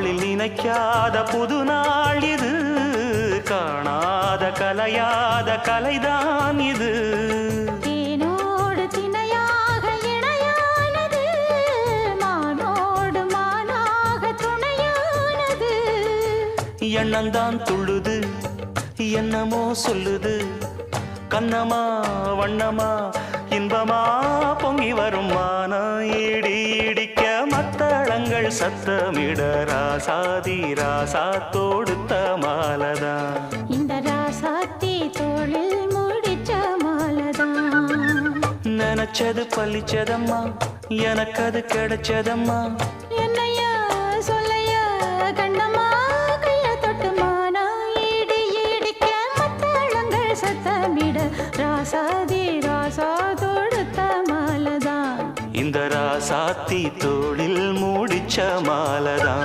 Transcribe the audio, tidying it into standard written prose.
நாளில் நினைக்காத புது நாள் இது, காணாத கலையாத கலைதான் இது. தேனோடு திணையாக இணையானது, மானோடு மானாக துணையானது. எண்ணந்தான் துள்ளுது என்னமோ சொல்லுது, கண்ணமா வண்ணமா இன்பமா பொங்கி வரும் மானா இடி இடிக்க மத்தளங்கள் சத்தமிட ராசாதி ராசா தொடுத்த மாலதான். இந்த ராசாத்தி தோளில் முடிச்ச மாலதான். நினைச்சது பழிச்சதம்மா, எனக்கு அது கிடைச்சதம்மா. என்னையா சொல்லையா கண்ணம்மா, கைய தொட்டு மானா இடி இடிக்க மத்தளங்கள் சத்தமிட ராசாதி ராசா தொடுத்த மாலதான். இந்த ராசாத்தி தோளில் மூடிச்ச மாலதான்.